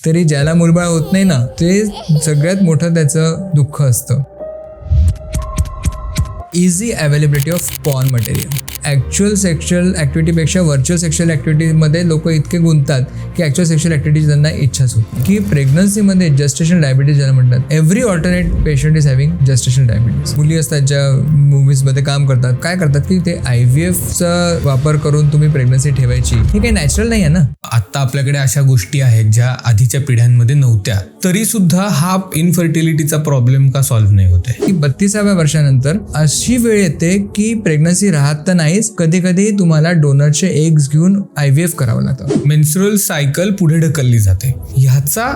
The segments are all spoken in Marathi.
तरी ज्याला मूलबाळ होत नाही ना, ते सगळ्यात मोठं त्याचं दुःख असतं. Easy availability of porn material. Actual sexual ॲक्टिव्हिटीपेक्षा व्हर्च्युअल सेक्शुअल ॲक्टिव्हिटीमध्ये लोक इतके गुंततात की ॲक्च्युअल सेक्शुअल ॲक्टिव्हिटी त्यांना इच्छाच होत नाही. की प्रेग्नन्सीमध्ये जस्टेशनल डायबिटीज ज्याला म्हणतात, every alternate patient is having gestational diabetes. मुली असतात ज्या मूव्हीजमध्ये काम करतात, काय करतात की ते IVFचा वापर करून तुम्ही प्रेग्नन्सी ठेवायची. हे काही नॅचरल नाही आहे ना. आत्ता आपल्याकडे अशा गोष्टी आहेत ज्या आधीच्या पिढ्यांमध्ये नव्हत्या, तरी सुद्धा हा इनफर्टिलिटीचा प्रॉब्लेम का सॉल्व्ह नाही होते. की 32व्या वर्षानंतर अशी वेळ येते की प्रेग्नन्सी राहत तर नाहीच, कधी कधी तुम्हाला डोनरचे एग्स घेऊन IVF करावं लागतं. मेन्स्ट्रुअल सायकल पुढे ढकलली जाते. ह्याचा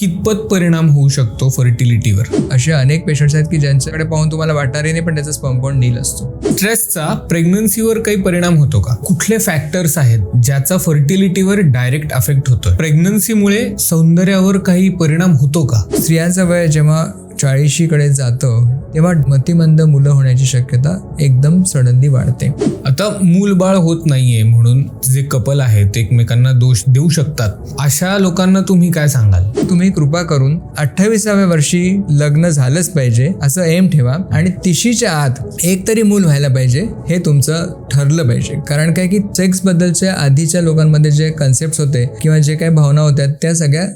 कितपत परिणाम होऊ शकतो फर्टिलिटीवर? असे अनेक पेशंट्स आहेत की ज्यांच्याकडे पाहून तुम्हाला वाटणारही नाही पण त्याचा स्पर्म काउंट नील असतो. स्ट्रेसचा प्रेग्नन्सीवर काही परिणाम होतो का? कुठले फॅक्टर्स आहेत ज्याचा फर्टिलिटीवर डायरेक्ट अफेक्ट होतो? प्रेग्नन्सीमुळे सौंदर्यावर काही परिणाम होतो का? स्त्रियांचं वय जेव्हा 40कडे जातं तेव्हा मतिमंद मुलं होण्याची शक्यता एकदम सडनली वाढते. आता मूलबाळ होत नाहीये म्हणून जे कपल आहेत एकमेकांना दोष देऊ शकतात, अशा लोकांना तुम्ही काय सांगाल? तुम्ही कृपा करून 28व्या वर्षी लग्न झालंच पाहिजे असं एम ठेवा आणि 30च्या आत एक तरी मूल व्हायला पाहिजे हे तुमचं ठरलं पाहिजे. कारण काय की सेक्स बद्दलच्या आधीच्या लोकांमध्ये जे कन्सेप्ट होते किंवा जे काही भावना होत्या त्या सगळ्या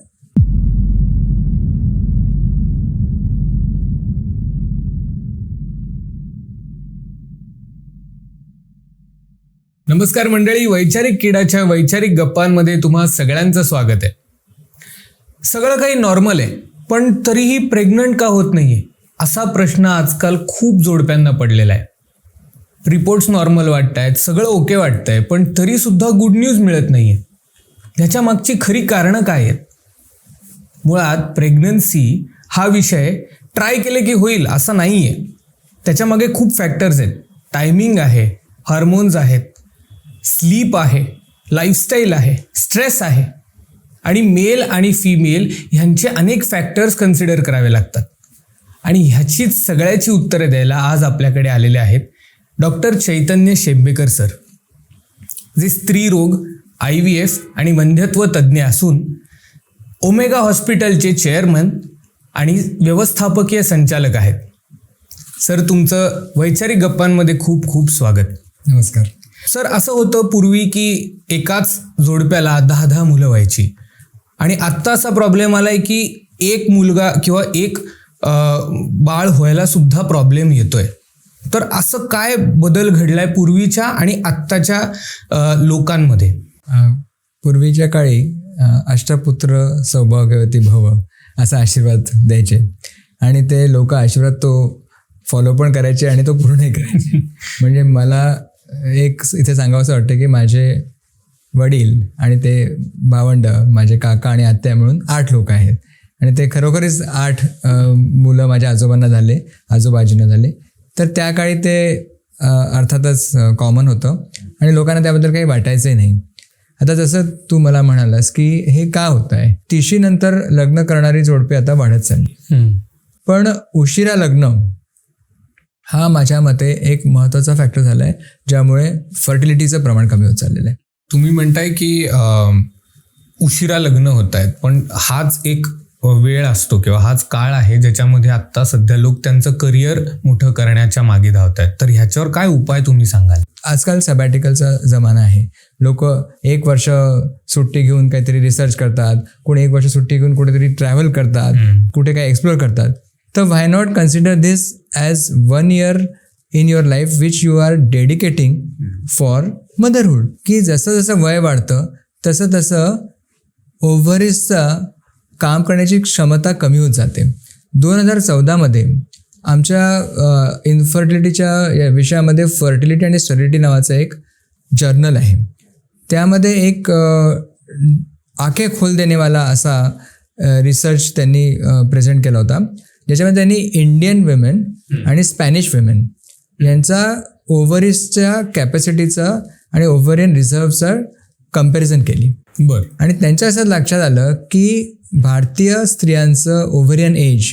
नमस्कार मंडळी, वैचारिक किडाच्या वैचारिक गप्पांमध्ये तुम्हा सगळ्यांचं स्वागत आहे. सगळं काही नॉर्मल आहे पण तरीही प्रेग्नंट का होत नाहीये असा प्रश्न आजकाल खूप जोडप्यांना पडलेला आहे. रिपोर्ट्स नॉर्मल वाटत आहेत, सगळं ओके वाटतंय, पण तरी सुद्धा गुड न्यूज मिळत नाहीये. ह्याच्या मागची खरी कारणं काय आहेत? मुळात प्रेग्नन्सी हा विषय ट्राय केले की होईल असा नाहीये. त्याच्यामागे खूप फॅक्टर्स आहेत. टायमिंग आहे, हार्मोन्स आहेत, स्लीप आहे, लाईफस्टाईल आहे, स्ट्रेस आहे आणि मेल आणि फिमेल ह्यांचे अनेक फॅक्टर्स कन्सिडर करावे लागतात. आणि ह्याचीच सगळ्याची उत्तरे द्यायला आज आपल्याकडे आलेले आहेत डॉक्टर चैतन्य शेब्बेकर सर, जे स्त्रीरोग, IVF आणि वंध्यत्व तज्ज्ञ असून ओमेगा हॉस्पिटलचे चेअरमन आणि व्यवस्थापकीय संचालक आहेत. सर, तुमचं वैचारिक गप्पांमध्ये खूप खूप स्वागत. नमस्कार सर. असं होतं पूर्वी की एकाच जोडप्याला 10 मुलं व्हायची आणि आत्ता असा प्रॉब्लेम आलाय की एक मुलगा किंवा एक बाळ व्हायला सुद्धा प्रॉब्लेम येतोय. तर असं काय बदल घडलाय पूर्वीच्या आणि आत्ताच्या लोकांमध्ये? पूर्वीच्या काळी अष्टपुत्र सौभाग्यवती भव असा आशीर्वाद द्यायचे आणि ते लोक आशीर्वाद तो फॉलो पण करायचे आणि तो पूर्णही करायचे. म्हणजे मला एक इथे सांगावंसं वाटतं की माझे वडील आणि ते भावंड, माझे काका आणि आत्या मिळून 8 लोक आहेत आणि ते खरोखरीच 8 मुलं माझ्या आजोबांना झाले, आजोबाजींना झाले. तर त्या काळी ते अर्थातच कॉमन होतं आणि लोकांना त्याबद्दल काही वाटायचंही नाही. आता जसं तू मला म्हणालास की हे का होत आहे, 30 नंतर लग्न करणारी जोडपे आता वाढत चालली. पण उशिरा लग्न हा माझ्या मते एक महत्त्वाचा फॅक्टर झाला आहे ज्यामुळे फर्टिलिटीचं प्रमाण कमी होत चाललेलं आहे. तुम्ही म्हणताय की उशिरा लग्न होत आहेत, पण हाच एक वेळ असतो किंवा हाच काळ आहे ज्याच्यामध्ये आत्ता सध्या लोक त्यांचं करिअर मोठं करण्याच्या मागे धावत आहेत. तर ह्याच्यावर काय उपाय तुम्ही सांगाल? आजकाल सबॅटिकलचा जमाना आहे. लोक 1 वर्ष सुट्टी घेऊन काहीतरी रिसर्च करतात, कोणी 1 वर्ष सुट्टी घेऊन कुठेतरी ट्रॅव्हल करतात, कुठे काय एक्सप्लोर करतात. तर why not consider this as 1 year in your life which you are dedicating for motherhood. की जसं जसं वय वाढतं तसं तसं ओव्हरीजचा काम करण्याची क्षमता कमी होत जाते. 2014मध्ये आमच्या इन्फर्टिलिटीच्या विषयामध्ये फर्टिलिटी आणि स्टरिलिटी नावाचं एक जर्नल आहे. त्यामध्ये एक आंखें खोल देनेवाला असा रिसर्च त्यांनी प्रेझेंट केला होता, ज्याच्यामध्ये त्यांनी इंडियन विमेन आणि स्पॅनिश विमेन यांचा ओव्हरीजच्या कॅपॅसिटीचा आणि ओव्हरियन रिझर्वचा कम्पॅरिझन केली. बरं. आणि त्यांच्या असं लक्षात आलं की भारतीय स्त्रियांचं ओव्हरियन एज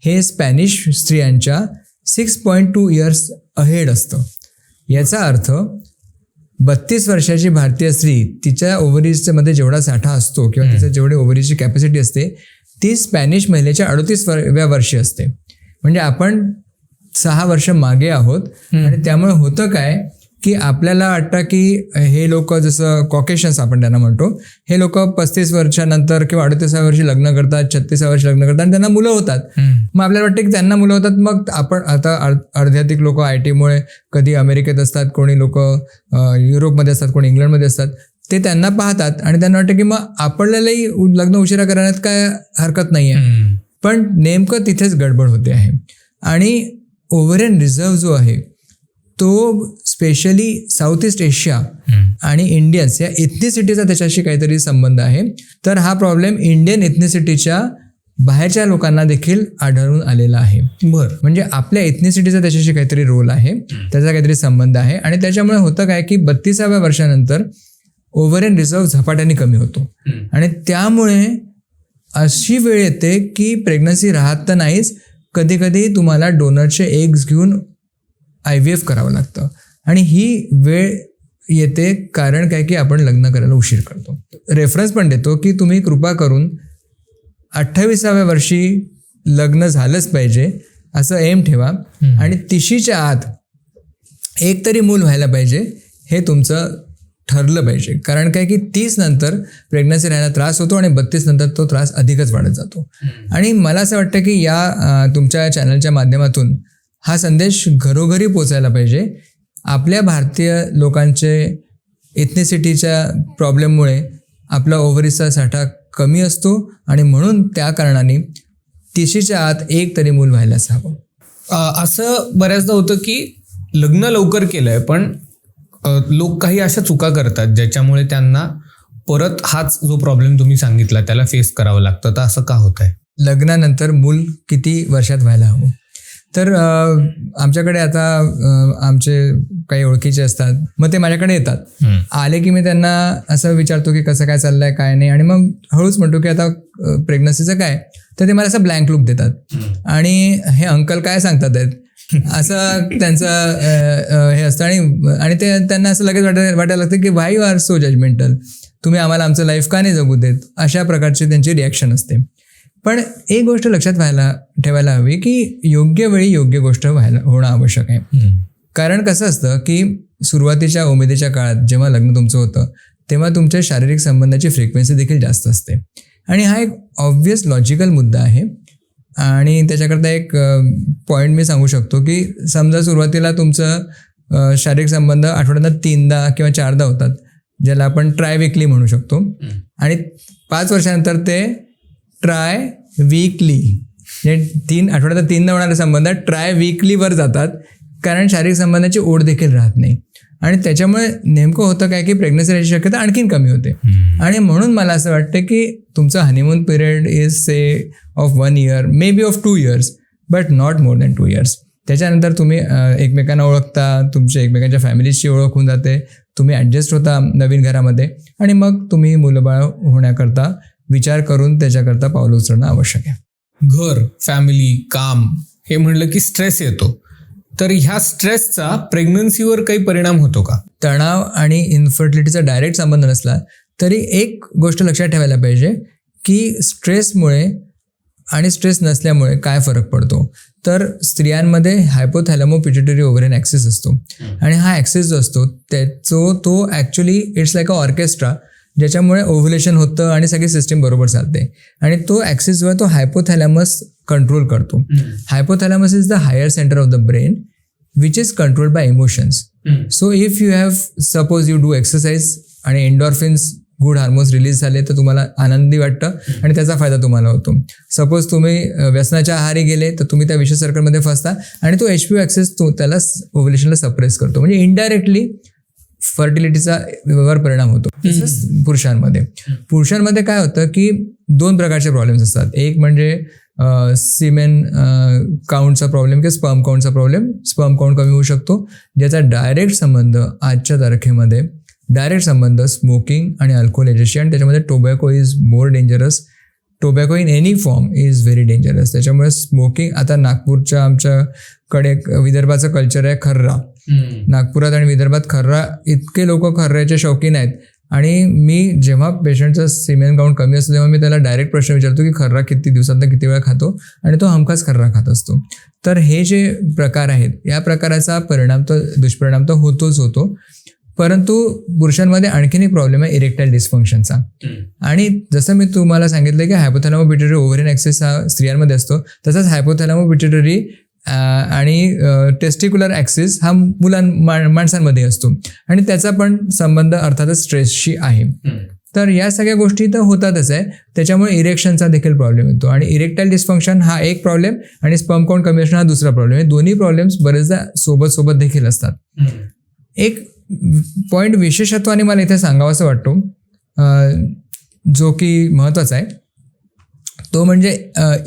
हे स्पॅनिश स्त्रियांच्या 6.2 years अहेड असतं. याचा अर्थ 32 वर्षाची भारतीय स्त्री तिच्या ओव्हरीजच्या मध्ये जेवढा साठा असतो किंवा तिच्या जेवढी ओव्हरीजची कॅपॅसिटी असते ती स्पॅनिश महिलेच्या 38व्या वर्षी असते. म्हणजे आपण 6 वर्ष मागे आहोत. आणि त्यामुळे होतं काय की आपल्याला वाटतं की हे लोक जसं कॉकेशन्स आपण त्यांना म्हणतो, हे लोक 35 वर्षानंतर किंवा 38व्या वर्षी लग्न करतात, 36व्या वर्षी लग्न करतात आणि त्यांना मुलं होतात. मग आपल्याला वाटतं की त्यांना मुलं होतात. मग आपण आता अर्ध्याधिक लोक IT मुळे कधी अमेरिकेत असतात, कोणी लोक युरोपमध्ये असतात, कोणी इंग्लंडमध्ये असतात, ते त्यांना पाहतात आणि त्यांना वाटतं की मग आपल्यालाही लग्न उशिरा करण्यात काय हरकत नाही आहे. पण नेमकं तिथेच गडबड होते आहे. आणि ओव्हरियन रिझर्व्ह जो आहे तो स्पेशली साऊथ ईस्ट एशिया आणि इंडियन्स या इथनिसिटीचा त्याच्याशी काहीतरी संबंध आहे. तर हा प्रॉब्लेम इंडियन इथनिसिटीच्या बाहेरच्या लोकांना देखील आढळून आलेला आहे. म्हणजे आपल्या इथनिसिटीचा त्याच्याशी काहीतरी रोल आहे, त्याचा काहीतरी संबंध आहे. आणि त्याच्यामुळे होतं काय की 32व्या वर्षानंतर ओव्हरियन रिझर्व्ह झपाट्याने कमी होतो आणि त्यामुळे अशी वेळ येते की प्रेग्नन्सी राहत तर नाहीच, कधी कधी तुम्हाला डोनरचे एग्स घेऊन IVF करावं लागतं. आणि ही वेळ येते कारण काय की आपण लग्न करायला उशीर करतो. रेफरन्स पण देतो की तुम्ही कृपा करून 28व्या वर्षी लग्न झालंच पाहिजे असं एम ठेवा आणि 30च्या आत एक तरी मूल व्हायला पाहिजे हे तुमचं ठरलं पाहिजे. कारण काय की 30 नंतर प्रेग्नन्सी राहायला त्रास होतो आणि 32 नंतर तो त्रास अधिकच वाढत जातो. आणि मला असं वाटतं की या तुमच्या चॅनलच्या माध्यमातून हा संदेश घरोघरी पोचायला पाहिजे. आपल्या भारतीय लोकांचे इथनिसिटीच्या प्रॉब्लेममुळे आपला ओव्हरीजचा साठा कमी असतो आणि म्हणून त्या कारणाने 30च्या आत एक तरी मूल व्हायलाच हवं. असं बऱ्याचदा होतं की लग्न लवकर केलंय पण लोक काही अशा चुका करतात ज्याच्यामुळे त्यांना परत हाच जो प्रॉब्लेम तुम्ही सांगितला त्याला फेस करावं लागतं. तर असं का होत आहे? लग्नानंतर मूल किती वर्षात व्हायला हवं? तर आमच्याकडे आता आमचे काही ओळखीचे असतात, मग ते माझ्याकडे येतात. आले की मी त्यांना असं विचारतो की कसं काय चाललंय काय नाही, आणि मग हळूच म्हणतो की आता प्रेग्नन्सीचं काय, तर ते मला असं ब्लँक लुक देतात आणि हे अंकल काय सांगतात आहेत असं त्यांचं हे असतं. आणि ते त्यांना असं लगेच वाटायला लागतं की व्हाय यू आर सो जजमेंटल, तुम्ही आम्हाला आमचं लाईफ का नाही जगू देत, अशा प्रकारची त्यांची रिॲक्शन असते. पण एक गोष्ट लक्षात ठेवायला हवी की योग्य वेळी योग्य गोष्ट होणं आवश्यक आहे. कारण कसं असतं की सुरुवातीच्या उमेदीच्या काळात जेव्हा लग्न तुमचं होतं तेव्हा तुमच्या शारीरिक संबंधाची फ्रिक्वेन्सी देखील जास्त असते आणि हा एक ऑब्व्हियस लॉजिकल मुद्दा आहे. आणि त्याच्याकरता एक पॉईंट मी सांगू शकतो की समजा सुरुवातीला तुमचं शारीरिक संबंध आठवड्यात 3दा किंवा 4दा होतात, ज्याला आपण ट्रायविकली म्हणू शकतो, आणि 5 वर्षानंतर ते ट्राय वीकली म्हणजे 3 आठवड्यात 3दा होणारे संबंध ट्राय वीकलीवर जातात, कारण शारीरिक संबंधाची ओढ देखील राहत नाही. आणि त्याच्यामुळे नेमकं होतं काय की प्रेग्नन्सी राहायची शक्यता आणखीन कमी होते. आणि म्हणून मला असं वाटतं की तुमचं honeymoon period is say of 1 year, may be of 2 years, but not more than 2 years. त्याच्यानंतर तुम्ही एकमेकांना ओळखता, तुमच्या एकमेकांच्या फॅमिलीची ओळख होऊन जाते, तुम्ही ॲडजस्ट होता नवीन घरामध्ये, आणि मग तुम्ही मुलंबाळ होण्याकरता विचार करून त्याच्याकरता पावलं उचलणं आवश्यक आहे. घर, फॅमिली, काम हे म्हणलं की स्ट्रेस येतो. तर ह्या स्ट्रेसचा प्रेग्नन्सीवर काही परिणाम होतो का? तणाव आणि इन्फर्टिलिटीचा डायरेक्ट संबंध नसला तरी एक गोष्ट लक्षात ठेवायला पाहिजे की स्ट्रेसमुळे आणि स्ट्रेस नसल्यामुळे काय फरक पडतो. तर स्त्रियांमध्ये हायपोथॅलॅमो पिट्युटरी ओव्हरियन ॲक्सिस असतो, आणि हा ॲक्सिस जो असतो तो actually it's like a orchestra, ज्याच्यामुळे ओव्ह्युलेशन होतं आणि सगळी सिस्टीम बरोबर चालते. आणि तो ॲक्सिस जो आहे तो हायपोथॅलॅमस कंट्रोल करतो. Hypothalamus is the higher centre of the brain which is controlled by emotions. So if you have suppose you do exercise आणि एंडॉर्फिन्स गुड हार्मोन्स रिलीज झाले तर तुम्हाला आनंदी वाटतं आणि त्याचा फायदा तुम्हाला होतो. सपोज तुम्ही व्यसनाच्या आहारी गेले तर तुम्ही त्या विशेष सर्कलमध्ये फसता आणि तो HPO ॲक्सेस त्याला ओव्ह्युलेशनला सप्रेस करतो. म्हणजे इनडायरेक्टली फर्टिलिटीचा वर परिणाम होतो. तसंच पुरुषांमध्ये काय होतं की 2 प्रकारचे प्रॉब्लेम्स असतात. एक म्हणजे सिमेन काउंटचा प्रॉब्लेम किंवा स्पर्म काउंटचा प्रॉब्लेम. स्पर्म काउंट कमी होऊ शकतो, ज्याचा डायरेक्ट संबंध आजच्या तारखेमध्ये स्मोकिंग आणि अल्कोहोल एजशी, आणि त्याच्यामध्ये tobacco is more dangerous tobacco in any form is very dangerous. त्याच्यामुळे स्मोकिंग, आता नागपूरच्या आमच्याकडे विदर्भाचं कल्चर आहे खर्रा. नागपुरात आणि विदर्भात खर्रा, इतके लोक खर्राचे शौकीन आहेत. आणि मी जेव्हा पेशंटचं सिमेन काउंट कमी असतो तेव्हा मी त्याला डायरेक्ट प्रश्न विचारतो की खर्रा किती दिवसांत किती वेळा खातो, आणि तो हमखास खर्रा खात असतो. तर हे जे प्रकार आहेत, या प्रकाराचा दुष्परिणाम तर होतोच होतो. परंतु पुरुषांमध्ये आणखीन एक प्रॉब्लेम आहे इरेक्टाईल डिस्फंक्शनचा. आणि जसं मी तुम्हाला सांगितलं की हायपोथॅलॅमो पिट्युटरी ओव्हरियन ॲक्सिस हा स्त्रियांमध्ये असतो, तसंच हायपोथॅलॅमो पिट्युटरी आणि टेस्टिक्युलर ॲक्सिस हा माणसांमध्ये असतो, आणि त्याचा पण संबंध अर्थातच स्ट्रेसशी आहे. तर या सगळ्या गोष्टी तर होतातच आहे. त्याच्यामुळे इरेक्शनचा देखील प्रॉब्लेम येतो, आणि इरेक्टाईल डिस्फंक्शन हा एक प्रॉब्लेम आणि स्पर्म काउंट कमी असणं हा दुसरा प्रॉब्लेम. हे दोन्ही प्रॉब्लेम्स बरेचदा सोबत देखील असतात. एक पॉईंट विशेषत्वाने मला इथे सांगावासा वाटतो, जो की महत्त्वाचा आहे, तो म्हणजे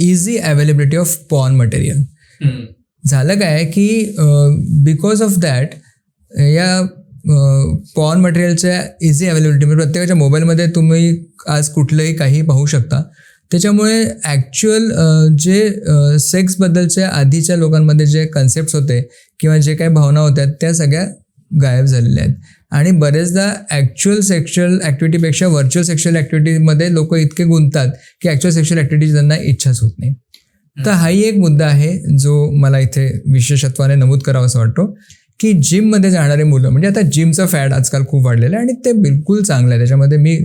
easy availability of porn material. झालं काय की बिकॉज ऑफ दॅट या पॉर्न मटेरियलच्या इझी अवेलेबिलिटी, म्हणजे प्रत्येकाच्या मोबाईलमध्ये तुम्ही आज कुठलंही काही पाहू शकता. त्याच्यामुळे ॲक्च्युअल जे सेक्सबद्दलच्या आधीच्या लोकांमध्ये जे कन्सेप्ट्स होते किंवा जे काही भावना होत्या त्या सगळ्या गायब झालेल्या आहेत. आणि बरेचदा ॲक्च्युअल सेक्शुअल ॲक्टिव्हिटीपेक्षा व्हर्च्युअल सेक्शुअल ॲक्टिव्हिटीमध्ये लोक इतके गुंततात की ॲक्च्युअल सेक्शुअल ॲक्टिव्हिटीची त्यांना इच्छाच होत नाही. तर हाही एक मुद्दा आहे जो मला इथे विशेषत्वाने नमूद करावा असं वाटतो की जिममध्ये जाणारे मुलं, म्हणजे आता जिमचं फॅड आजकाल खूप वाढलेलं आहे आणि ते बिलकुल चांगलं आहे. त्याच्यामध्ये मी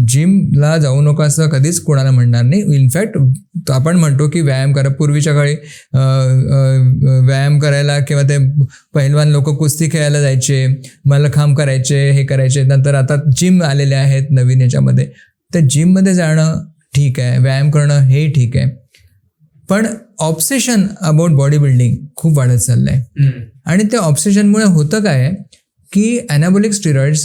जिमला जाऊ नका असं कधीच कोणाला म्हणणार नाही. इनफॅक्ट आपण म्हणतो की व्यायाम करा. पूर्वीच्या काळी व्यायाम करायला किंवा ते पहिलवान लोक कुस्ती खेळायला जायचे, मल्लखांब करायचे, हे करायचे. नंतर आता जिम आलेले आहेत नवीन याच्यामध्ये. तर जिममध्ये जाणं ठीक आहे, व्यायाम करणं हे ठीक आहे, पण ऑब्सेशन अबाउट बॉडी बिल्डिंग खूप वाढत चाललं आहे. आणि त्या ऑब्सेशनमुळे होतं काय की ॲनाबॉलिक स्टिरॉइड्स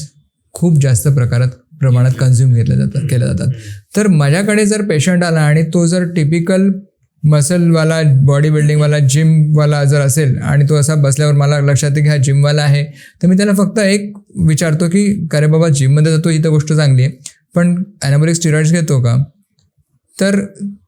खूप जास्त प्रमाणात कन्झ्युम केले जातात. तर माझ्याकडे जर पेशंट आला आणि तो जर टिपिकल मसलवाला, बॉडी बिल्डिंगवाला, जिमवाला जर असेल आणि तो असा बसल्यावर मला लक्षात येते की हा जिमवाला आहे, तर मी त्याला फक्त एक विचारतो की अरे बाबा जिममध्ये जातो ही तर गोष्ट चांगली आहे, पण ॲनाबॉलिक स्टिरॉइड्स घेतो का? तर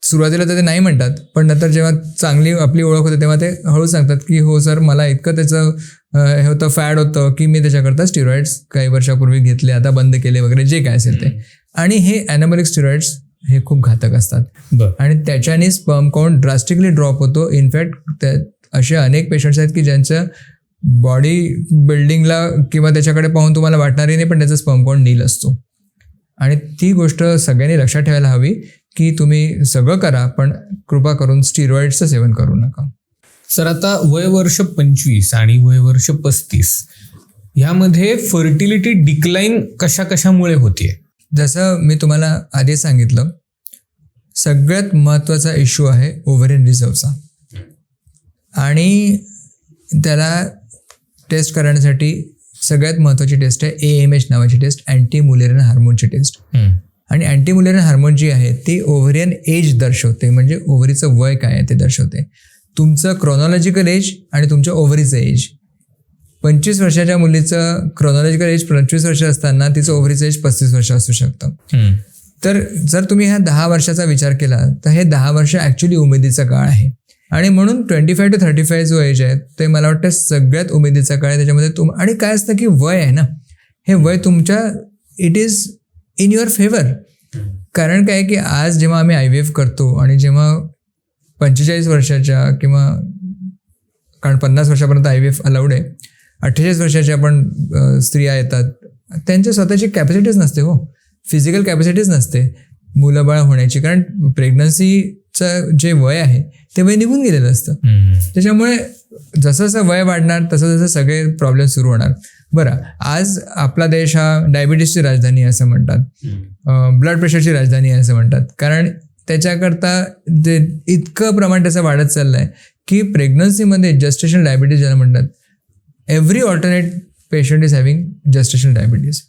सुरुवातीला तर ते नाही म्हणतात, पण नंतर जेव्हा चांगली आपली ओळख होते तेव्हा ते हळू सांगतात की हो सर, मला इतकं त्याचं हे होतं, फॅड होतं की मी त्याच्याकरता स्टिरॉइड्स काही वर्षापूर्वी घेतले, आता बंद केले वगैरे जे काय असेल ते. आणि हे ॲनाबॉलिक स्टिरॉइड्स हे खूप घातक असतात आणि त्याच्याने स्पर्म काउंट ड्रास्टिकली ड्रॉप होतो. इनफॅक्ट असे अनेक पेशंट्स आहेत की ज्यांचं बॉडी बिल्डिंगला किंवा त्याच्याकडे पाहून तुम्हाला वाटणारही नाही, पण त्याचा स्पर्म काउंट नील असतो. आणि ती गोष्ट सगळ्यांनी लक्षात ठेवायला हवी की तुम्ही सगळं करा, पण कृपा करून स्टिरॉइड्सचं सेवन करू नका. सर, आता वय वर्ष 25 आणि वय वर्ष 35 ह्यामध्ये फर्टिलिटी डिक्लाइन कशामुळे होतीये? जसं मी तुम्हाला आधी सांगितलं, सगळ्यात महत्त्वाचा इश्यू आहे ओव्हरियन रिझर्वचा. आणि त्याला टेस्ट करण्यासाठी सगळ्यात महत्त्वाची टेस्ट आहे AMH नावाची टेस्ट, अँटी मुलेरियन हार्मोनची टेस्ट. आणि अँटी मुलेरियन हार्मोन जी आहे ती ओव्हरियन एज दर्शवते, म्हणजे ओव्हरीचं वय काय आहे ते दर्शवते. तुमचं क्रोनॉलॉजिकल एज आणि तुमच्या ओव्हरीचं एज. 25 वर्षाच्या मुलीचं क्रोनॉलॉजिकल एज 25 वर्ष असताना तिचं ओव्हरीचं एज 35 वर्ष असू शकतं. तर जर तुम्ही ह्या 10 वर्षाचा विचार केला तर हे 10 वर्ष ॲक्च्युली उमेदीचा काळ आहे. आणि म्हणून 25 to 35 जो एज आहे ते मला वाटतं सगळ्यात उमेदीचा काळ आहे. त्याच्यामध्ये आणि काय असतं की वय आहे ना, हे वय तुमच्या it is in your favour. कारण काय की आज जेव्हा आम्ही IVF करतो आणि जेव्हा 45 वर्षाच्या किंवा, कारण 50 वर्षापर्यंत IVF अलाउड आहे, 48 वर्षाच्या पण स्त्रिया येतात, त्यांच्या स्वतःची कॅपॅसिटीच नसते हो, फिजिकल कॅपॅसिटीच नसते मुलं बाळ होण्याची. कारण प्रेग्नन्सीचं जे वय आहे ते वय निघून गेलेलं असतं. त्याच्यामुळे जसं जसं वय वाढणार तसं जसं सगळे प्रॉब्लेम सुरू होणार. बरं, आज आपला देश हा डायबिटीसची राजधानी आहे असं म्हणतात, ब्लड प्रेशरची राजधानी आहे असं म्हणतात. कारण त्याच्याकरता जे इतकं प्रमाण त्याचं वाढत चाललं आहे की प्रेग्नन्सीमध्ये जस्टेशनल डायबिटीज ज्याला म्हणतात, every alternate patient is having gestational diabetes.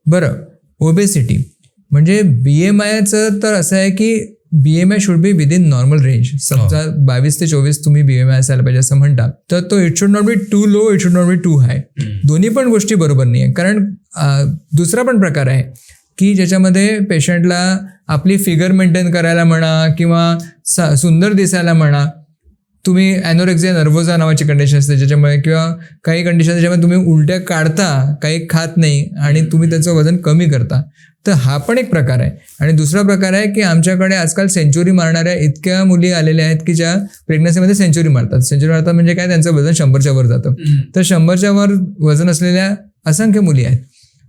बरं, ओबेसिटी म्हणजे BMIचं तर असं आहे की BMI should be within normal range. समजा 22 ते 24 तुम्ही BMI असायला पाहिजे असं म्हणता, तर तो it should not be too low, it should not be too high. दोन्ही पण गोष्टी बरोबर नाही आहे. कारण दुसरा पण प्रकार आहे की ज्याच्यामध्ये पेशंटला आपली फिगर मेंटेन करायला म्हणा किंवा सुंदर दिसायला म्हणा, तुम्ही ॲनोरेक्झिया नर्व्होसा नावाची कंडिशन असते ज्याच्यामुळे, किंवा काही कंडिशन ज्याच्यामध्ये तुम्ही उलट्या काढता, काही खात नाही आणि तुम्ही त्याचं वजन कमी करता, तर हा पण एक प्रकार आहे. आणि दुसरा प्रकार आहे की आमच्याकडे आजकाल सेंच्युरी मारणाऱ्या इतक्या मुली आलेल्या आहेत की ज्या प्रेग्नन्सीमध्ये सेंच्युरी मारतात. सेंच्युरी मारतात म्हणजे काय, त्यांचं वजन 100च्या वर जातं. तर 100च्या वर वजन असलेल्या असंख्य मुली आहेत.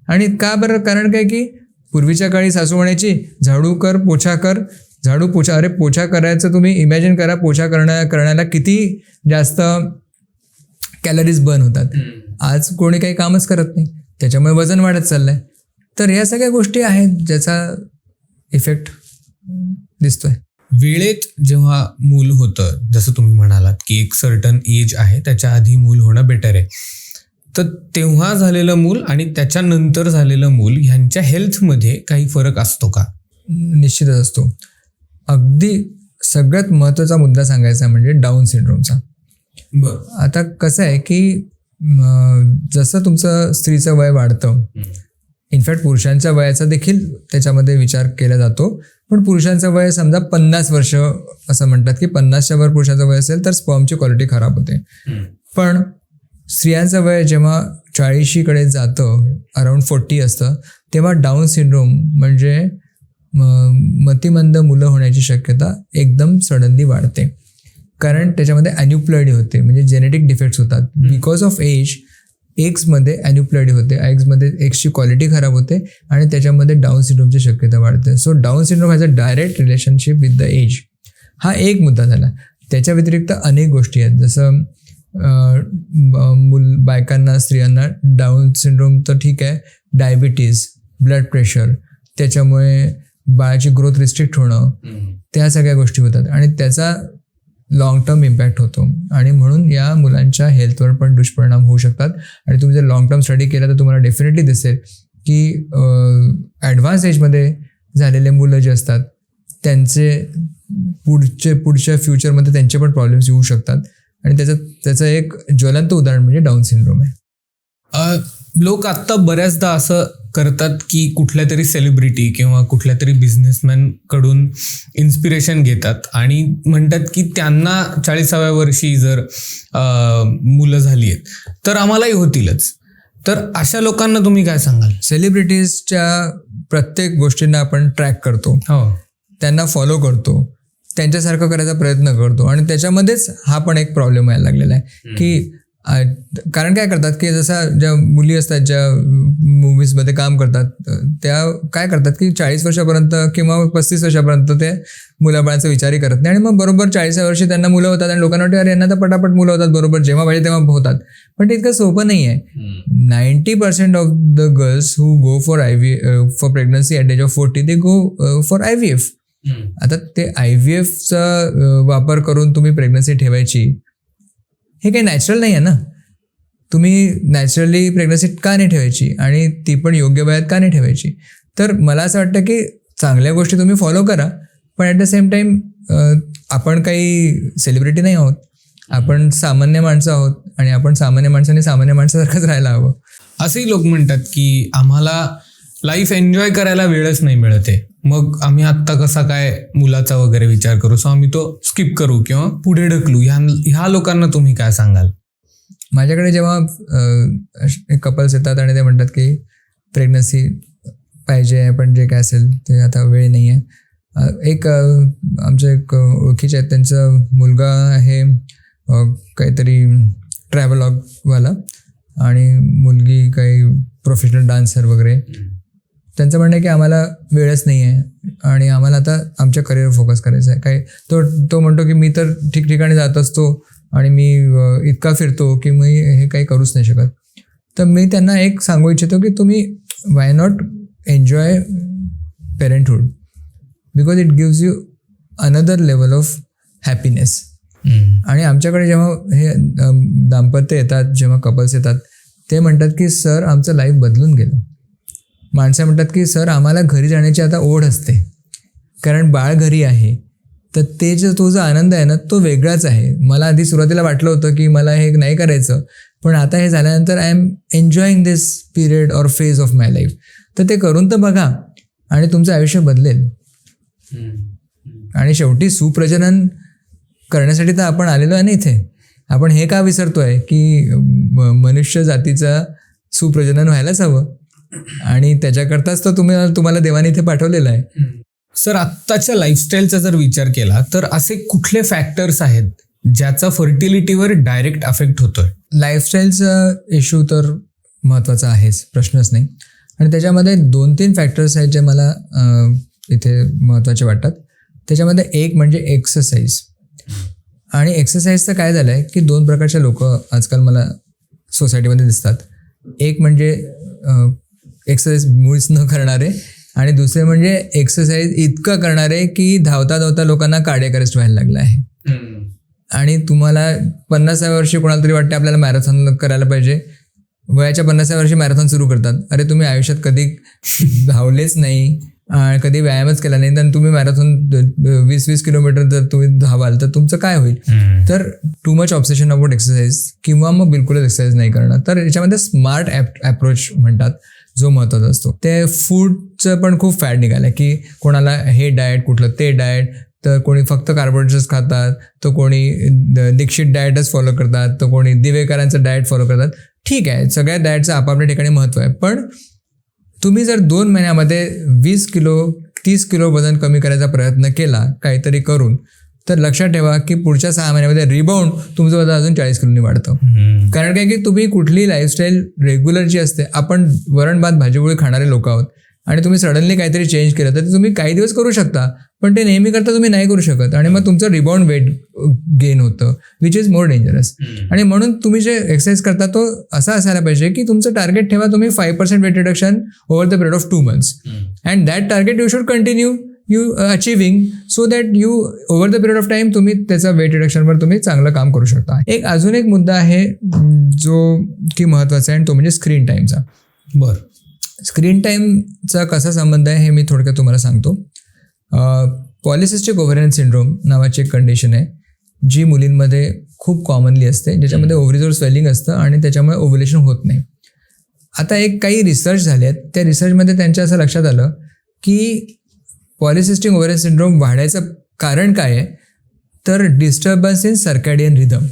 आणि का बरं? कारण काय की पूर्वीच्या काळी सासू म्हणायची झाडू कर, पोछा कर, झाडू पोछा. अरे पोछा करायचं तुम्ही इमॅजिन करा, पोछा करण्याला किती जास्त कॅलरीज बर्न होतात. आज कोणी काही कामच करत नाही, त्याच्यामुळे वजन वाढत चाललंय. तर या सगळ्या गोष्टी आहेत ज्याचा इफेक्ट दिसतोय. वेळेत जेव्हा मूल होतं, जसं तुम्ही म्हणालात की एक सर्टन एज आहे, त्याच्या आधी मूल होणं बेटर आहे, तर तेव्हा झालेलं मूल आणि त्याच्यानंतर झालेलं मूल ह्यांच्या हेल्थमध्ये काही फरक असतो का? निश्चितच असतो. अगदी सगळ्यात महत्त्वाचा मुद्दा सांगायचा म्हणजे डाऊन सिंड्रोमचा. आता कसं आहे की जसं तुमचं स्त्रीचं वय वाढतं, इनफॅक्ट पुरुषांच्या वयाचा देखील त्याच्यामध्ये विचार केला जातो, पण पुरुषांचं वय समजा 50 वर्ष असं म्हणतात की 50च्या वर पुरुषाचं वय असेल तर स्पर्मची क्वालिटी खराब होते. पण स्त्रियांचं वय जेव्हा 40कडे जातं, अराउंड 40 असतं, तेव्हा डाऊन सिंड्रोम म्हणजे मतिमंद मुलं होण्याची शक्यता एकदम सडनली वाढते. कारण त्याच्यामध्ये ॲन्युप्लॉइडी होते, म्हणजे जेनेटिक डिफेक्ट्स होतात. बिकॉज ऑफ एज एग्समध्ये ॲन्युप्लॉइडी होते, एग्समध्ये एग्सची क्वालिटी खराब होते आणि त्याच्यामध्ये डाऊन सिंड्रोमची शक्यता वाढते. So down syndrome has a direct relationship with the age. हा एक मुद्दा झाला. त्याच्या व्यतिरिक्त अनेक गोष्टी आहेत, जसं बायकांना, स्त्रियांना डाऊन सिंड्रोम तर ठीक आहे, डायबिटीज, ब्लड प्रेशर, त्याच्यामुळे बाळाची ग्रोथ रिस्ट्रिक्ट होणं, त्या सगळ्या गोष्टी होतात आणि त्याचा लॉंग टर्म इम्पॅक्ट होतो. आणि म्हणून या मुलांच्या हेल्थवर पण दुष्परिणाम होऊ शकतात. आणि तुम्ही जर लॉंग टर्म स्टडी केला तर तुम्हाला डेफिनेटली दिसेल की ॲडव्हान्स एजमध्ये झालेले मुलं जे असतात त्यांचे पुढच्या फ्युचरमध्ये त्यांचे पण प्रॉब्लेम्स येऊ शकतात. आणि त्याचं एक ज्वलंत उदाहरण म्हणजे डाऊन सिंड्रोम आहे. लोक आत्ता बऱ्याचदा असं करतात की कुठल्या तरी सेलिब्रिटी किंवा कुठल्या तरी बिझनेसमॅन कडून इन्स्पिरेशन घेतात आणि म्हणतात की त्यांना 40व्या वर्षी जर मुलं झाली आहेत तर आम्हालाही होतीलच. तर अशा लोकांना तुम्ही काय सांगाल? सेलिब्रिटीजच्या प्रत्येक गोष्टींना आपण ट्रॅक करतो, त्यांना फॉलो करतो, त्यांच्यासारखं करायचा प्रयत्न करतो आणि त्याच्यामध्येच हा पण एक प्रॉब्लेम यायला लागलेला आहे की कारण काय करतात की जसं ज्या मुली असतात ज्या मूव्हीजमध्ये काम करतात त्या काय करतात की 40 वर्षापर्यंत किंवा 35 वर्षापर्यंत ते मुलाबाळांचा विचारही करत नाही आणि मग बरोबर 40व्या वर्षी त्यांना मुलं होतात आणि लोकांना वाटतं अरे यांना तर पटापट मुलं होतात, बरोबर जेव्हा पाहिजे तेव्हा होतात. पण ते इतकं सोपं नाही आहे. 90% of the girls who go for pregnancy at age of 40 they go for IVF. आता ते IVFचा वापर करून तुम्ही प्रेग्नन्सी ठेवायची हे काही नॅचरल नाही आहे ना. तुम्ही नॅचरली प्रेग्नन्सी का नाही ठेवायची आणि ती पण योग्य वयात का नाही ठेवायची? तर मला असं वाटतं की चांगल्या गोष्टी तुम्ही फॉलो करा, पण ॲट द सेम टाईम आपण काही सेलिब्रिटी नाही आहोत, आपण सामान्य माणसं आहोत आणि आपण सामान्य माणसाने सामान्य माणसासारखंच राहायला हवं. असेही लोक म्हणतात की आम्हाला लाईफ एन्जॉय करायला वेळच नाही मिळत आहे, मग आम्ही आत्ता कसा काय मुलाचा वगैरे विचार करू, सो आम्ही तो स्किप करू किंवा पुढे ढकलू. ह्या लोकांना तुम्ही काय सांगाल? माझ्याकडे जेव्हा कपल्स येतात आणि ते म्हणतात की प्रेग्नन्सी पाहिजे पण जे काय असेल ते आता वेळ नाही आहे, एक आमचे एक ओळखीचे आहेत, त्यांचा मुलगा आहे काहीतरी ट्रॅव्हलॉगवाला आणि मुलगी काही प्रोफेशनल डान्सर वगैरे. त्यांचं म्हणणं आहे की आम्हाला वेळच नाही आहे आणि आम्हाला आता आमच्या करिअरवर फोकस करायचं आहे. काही तो म्हणतो की मी तर ठिकठिकाणी जात असतो आणि मी इतका फिरतो की मी हे काही करूच नाही शकत. तर मी त्यांना एक सांगू इच्छितो की तुम्ही why not enjoy parenthood, because it gives you another level of happiness. आणि आमच्याकडे जेव्हा हे दाम्पत्य येतात, जेव्हा कपल्स येतात, ते म्हणतात की सर आमचं लाईफ बदलून गेलं. माणसं म्हणतात की सर आम्हाला घरी जाण्याची आता ओढ असते कारण बाळ घरी आहे, तर ते तो जो आनंद आहे ना तो वेगळाच आहे. मला आधी सुरुवातीला वाटलं होतं की मला हे नाही करायचं, पण आता हे झाल्यानंतर I am enjoying this period or phase of my life. तर ते करून तर बघा. आणि तुमचं आयुष्य बदलेल. आणि शेवटी सुप्रजनन करण्यासाठी तर आपण आलेलो आहे ना इथे. आपण हे का विसरतोय की मनुष्य जातीचं सुप्रजनन व्हायलाच हवं आणि त्याच्याकरताच तर तुम्हाला देवाने इथे पाठवलेलं आहे. सर, आत्ताच्या लाईफस्टाईलचा जर विचार केला तर असे कुठले फॅक्टर्स आहेत ज्याचा फर्टिलिटीवर डायरेक्ट अफेक्ट होतोय? लाईफस्टाईलचा इश्यू तर महत्त्वाचा आहेच, प्रश्नच नाही. आणि त्याच्यामध्ये 2-3 फॅक्टर्स आहेत जे मला इथे महत्त्वाचे वाटतात. त्याच्यामध्ये एक म्हणजे एक्सरसाइज. आणि एक्सरसाइजचं काय झालं आहे की 2 प्रकारचे लोक आजकाल मला सोसायटीमध्ये दिसतात. एक म्हणजे एक्सरसाइज मुळीच न करणारे आणि दुसरे म्हणजे एक्सरसाइज इतकं करणारे की धावता धावता लोकांना कार्डियक अरेस्ट व्हायला लागला आहे. आणि तुम्हाला 50व्या वर्षी कोणाला तरी वाटते आपल्याला मॅरेथॉन करायला पाहिजे, वयाच्या 50व्या वर्षी मॅरेथॉन सुरू करतात. अरे तुम्ही आयुष्यात कधी धावलेच नाही, कधी व्यायामच केला नाही, तर तुम्ही मॅरेथॉन 20-20 किलोमीटर जर तुम्ही धावाल तर तुमचं काय होईल? तर too much obsession about exercise किंवा मग बिलकुलच एक्सरसाइज नाही करणं. तर याच्यामध्ये स्मार्ट अप्रोच म्हणतात जो महत्त्वाचा असतो. ते फूडचं पण खूप फॅड निघालं की कोणाला हे डाएट, कुठलं ते डाएट, तर कोणी फक्त कार्बोहायड्रेट्स खातात, तर कोणी दीक्षित डाएटच फॉलो करतात, तर कोणी दिवेकरांचं डाएट फॉलो करतात. ठीक आहे, सगळ्या डाएटचं आपापल्या ठिकाणी महत्त्व आहे. पण तुम्ही जर 2 महिन्यामध्ये 20 किलो 30 किलो वजन कमी करायचा प्रयत्न केला काहीतरी करून, तर लक्षात ठेवा की पुढच्या 6 महिन्यामध्ये रिबाउंड तुमचं वजन अजून 40 किलोनी वाढतं. कारण काय की तुम्ही कुठली लाईफस्टाईल रेग्युलर जी असते, आपण वरण भात भाजीपोळी खाणारे लोक आहोत आणि तुम्ही सडनली काहीतरी चेंज केलं तर तुम्ही काही दिवस करू शकता, पण ते नेहमी करता तुम्ही नाही करू शकत आणि मग तुमचं रिबाउंड वेट गेन होतं, विच इज मोर डेंजरस. आणि म्हणून तुम्ही जे एक्सरसाइज करता तो असा असायला पाहिजे की तुमचं टार्गेट ठेवा तुम्ही 5% weight reduction over the period of 2 months and that target you should continue you achieving so that you over the period of time तुम्ही त्याचा वेट रिडक्शनवर तुम्ही चांगलं काम करू शकता. अजून एक मुद्दा आहे जो की महत्त्वाचा आहे आणि तो म्हणजे स्क्रीन टाईमचा. बरं, स्क्रीन टाईमचा कसा संबंध आहे हे मी थोडक्यात तुम्हाला सांगतो. पॉलिसिस्टिक ओव्हरियन सिंड्रोम नावाची एक कंडिशन आहे जी मुलींमध्ये खूप कॉमनली असते, ज्याच्यामध्ये ओव्हरीजवर स्वेलिंग असतं आणि त्याच्यामुळे ओव्ह्युलेशन होत नाही. आता काही रिसर्च झाले आहेत, त्या रिसर्चमध्ये त्यांच्या असं लक्षात आलं की पॉलिसिस्टिक ओव्हरियन सिंड्रोम वाढायचं कारण काय आहे, तर डिस्टर्बन्स इन सर्कॅडियन रिदम.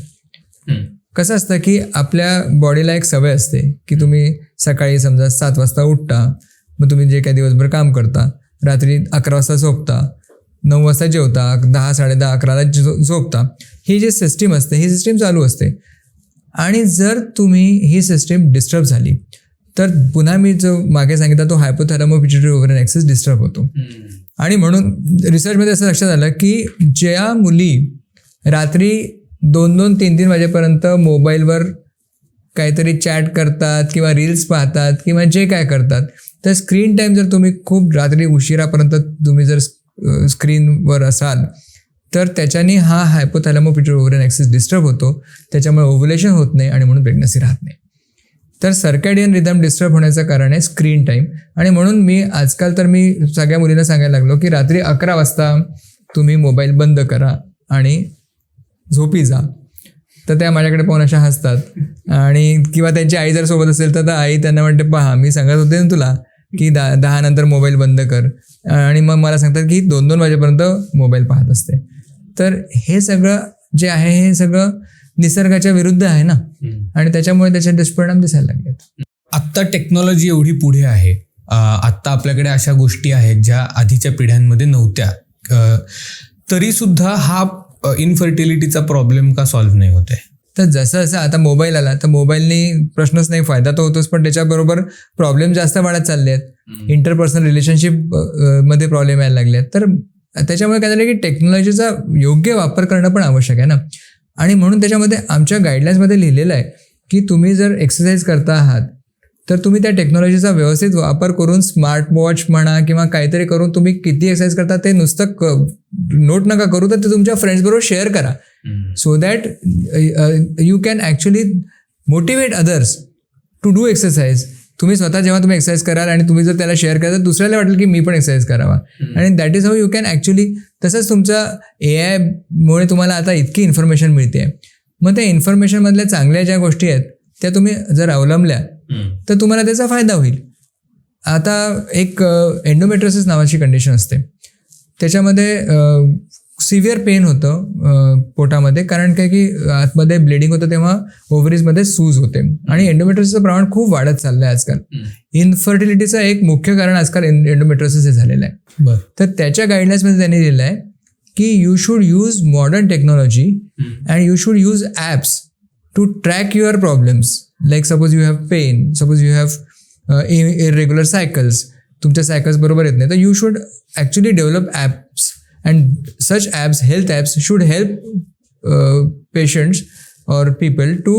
कसं असतं की आपल्या बॉडीला एक सवय असते की तुम्ही सकाळी समजा 7 वाजता उठता, मग तुम्ही जे काही दिवसभर काम करता, रात्री 11 वाजता झोपता, 9 वाजता जेवता, 10, 10:30, 11ला झोपता. ही जी सिस्टीम असते ही सिस्टीम चालू असते. आणि जर तुम्ही ही सिस्टीम डिस्टर्ब झाली तर पुन्हा मी जो मागे सांगितलं तो हायपोथॅलॅमो पिट्युटरी ओव्हरियन ॲक्सिस डिस्टर्ब होतो. आणि म्हणून रिसर्चमध्ये असं लक्षात आलं की ज्या मुली रात्री 2-2, 3-3 वाजेपर्यंत मोबाईलवर काहीतरी चॅट करतात किंवा रील्स पाहतात किंवा जे काय करतात, तर स्क्रीन टाईम जर तुम्ही खूप रात्री उशिरापर्यंत तुम्ही जर स्क्रीनवर असाल तर त्याच्याने हा हायपोथॅलॅमो पिट्युटरी ओव्हरियन ॲक्सिस डिस्टर्ब होतो, त्याच्यामुळे ओव्ह्युलेशन होत नाही आणि म्हणून प्रेग्नन्सी राहत नाही. तर सर्कॅडियन रिदम डिस्टर्ब होण्याचं कारण आहे स्क्रीन टाईम. आणि म्हणून मी आजकाल तर मी सगळ्या मुलींना सांगायला लागलो की रात्री 11 वाजता तुम्ही मोबाईल बंद करा आणि झोपी जा. तर त्या माझ्याकडे पाहून अशा हसतात आणि किंवा त्यांची आई जर सोबत असेल तर आई त्यांना म्हणते, पहा मी सांगत होते ना तुला की 10 नंतर मोबाईल बंद कर, आणि मग मला सांगतात की 2-2 वाजेपर्यंत मोबाईल पाहत असते. तर हे सगळं जे आहे हे सगळं निसर्गाच्या विरुद्ध आहे ना, आणि त्याच्यामुळे त्याचे दुष्परिणाम दिसायला लागलेत. आत्ता टेक्नॉलॉजी एवढी पुढे आहे, आत्ता आपल्याकडे अशा गोष्टी आहेत ज्या आधीच्या पिढ्यांमध्ये नव्हत्या, तरी सुद्धा हा इनफर्टिलिटीचा प्रॉब्लेम का सॉल्व्ह नाही होते? तर जसं जसं आता मोबाईल आला तर मोबाईलने प्रश्नच नाही, फायदा तर होतोच, पण त्याच्याबरोबर प्रॉब्लेम जास्त वाढत चालले आहेत. इंटरपर्सनल रिलेशनशिप मध्ये प्रॉब्लेम यायला लागले आहेत. तर त्याच्यामुळे काय झालं की टेक्नॉलॉजीचा योग्य वापर करणं पण आवश्यक आहे ना. आणि म्हणून त्याच्यामध्ये आमच्या गाईडलाईन्समध्ये लिहिलेलं आहे की तुम्ही जर एक्सरसाइज करता आहात तर तुम्ही त्या टेक्नॉलॉजीचा व्यवस्थित वापर करून स्मार्ट वॉच म्हणा किंवा काहीतरी करून तुम्ही किती एक्सरसाइज करता ते नुसतं नोट नका करू, तर ते तुमच्या फ्रेंड्सबरोबर शेअर करा, so that you can actually motivate others to do exercise. तुम्ही स्वतः जेव्हा तुम्ही एक्सरसाइज कराल आणि तुम्ही जर त्याला शेअर कराल तर दुसऱ्याला वाटेल की मी पण एक्सरसाइज करावा, आणि that is how you can actually. तसंच तुमच्या AI-मुळे तुम्हाला आता इतकी इन्फॉर्मेशन मिळते, मग त्या इन्फॉर्मेशनमधल्या चांगल्या ज्या गोष्टी आहेत त्या तुम्ही जर अवलंबल्या तर तुम्हाला त्याचा फायदा होईल. आता एक एंडोमेट्रियोसिस नावाची कंडिशन असते, त्याच्यामध्ये सिव्हिअर पेन होतं पोटामध्ये, कारण काय की आतमध्ये ब्लिडिंग होतं तेव्हा ओव्हरीजमध्ये सूज होते आणि एंडोमेट्रियोसिसचं प्रमाण खूप वाढत चाललं आहे आजकाल. इन्फर्टिलिटीचं एक मुख्य कारण आजकाल एंडोमेट्रियोसिस हे झालेलं आहे. बरं. तर त्याच्या गाईडलाईन्समध्ये त्यांनी दिलेलं आहे की you should use modern technology and you should use apps to track your problems. Like suppose you have pain, suppose you have irregular cycles, तुमच्या सायकल्स बरोबर येत नाही, तर you should actually develop apps and such apps, health apps, should help patients or people to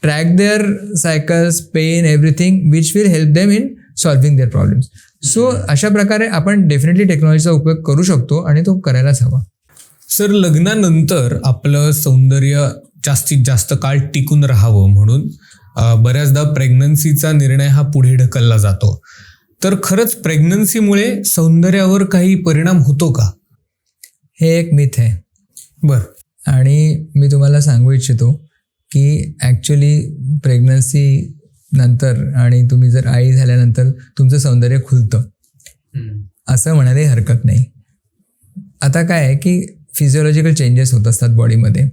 track their cycles, pain, everything, which will help them in solving their problems. So अशा प्रकारे आपण डेफिनेटली टेक्नॉलॉजीचा उपयोग करू शकतो आणि तो करायलाच हवा. सर, लग्नानंतर आपलं सौंदर्य जास्तीत जास्त काळ टिकून राहावं म्हणून बऱ्याचदा प्रेग्नन्सीचा निर्णय हा पुढे ढकलला जातो. तर खरंच प्रेग्नन्सीमुळे सौंदर्यावर काही परिणाम होतो का? हे एक मिथ आहे. बरं. आणि मी तुम्हाला सांगू इच्छितो की ॲक्च्युली प्रेग्नन्सी नंतर आणि तुम्ही जर आई झाल्यानंतर तुमचं सौंदर्य खुलतं असं म्हणायलाही हरकत नाही. आता काय आहे की फिजिओलॉजिकल चेंजेस होत असतात बॉडीमध्ये,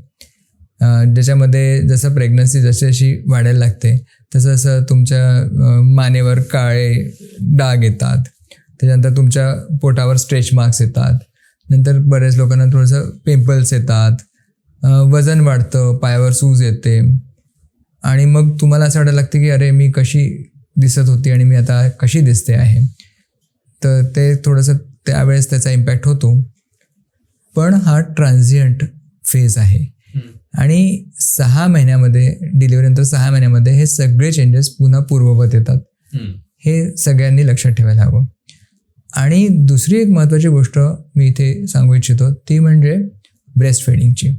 ज्याच्यामध्ये जसं प्रेग्नन्सी जशी वाढायला लागते तसं तसं तुमच्या मानेवर काळे डाग येतात, त्याच्यानंतर तुमच्या पोटावर स्ट्रेच मार्क्स येतात, नंतर बऱ्याच लोकांना थोडंसं पिंपल्स येतात, वजन वाढतं, पायावर सूज येते आणि मग तुम्हाला असं वाटायला लागतं की अरे मी कशी दिसत होती आणि मी आता कशी दिसते आहे. तर ते थोडंसं त्यावेळेस त्याचा इम्पॅक्ट होतो. पण हा ट्रान्झियंट फेज आहे आणि 6 महिन्यामध्ये, डिलिव्हरीनंतर 6 महिन्यामध्ये हे सगळे चेंजेस पुन्हा पूर्ववत येतात. हे सगळ्यांनी लक्षात ठेवायला हवं. आणि दुसरी एक महत्त्वाची गोष्ट मी इथे सांगू इच्छितो ती म्हणजे ब्रेस्ट फिडिंगची.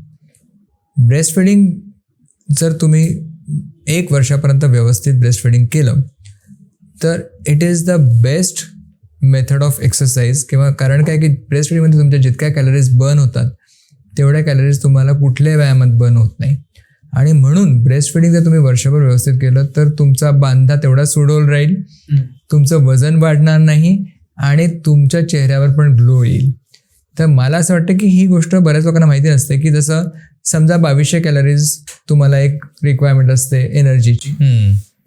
ब्रेस्ट फिडिंग जर तुम्ही 1 वर्षापर्यंत व्यवस्थित ब्रेस्ट फिडिंग केलं तर it is the best method of exercise. किंवा कारण काय की ब्रेस्ट फिडिंगमध्ये तुमच्या जितक्या कॅलरीज बर्न होतात तेवढ्या कॅलरीज तुम्हाला कुठल्याही व्यायामात बर्न होत नाही. आणि म्हणून ब्रेस्ट फिडिंग जर तुम्ही वर्षभर व्यवस्थित केलं तर तुमचा बांधा तेवढा सुडोल राहील, तुमचं वजन वाढणार नाही आणि तुमच्या चेहऱ्यावर पण ग्लो येईल. तर मला असं वाटतं की ही गोष्ट बऱ्याच लोकांना माहिती नसते की जसं समजा 2200 कॅलरीज तुम्हाला एक रिक्वायरमेंट असते एनर्जीची,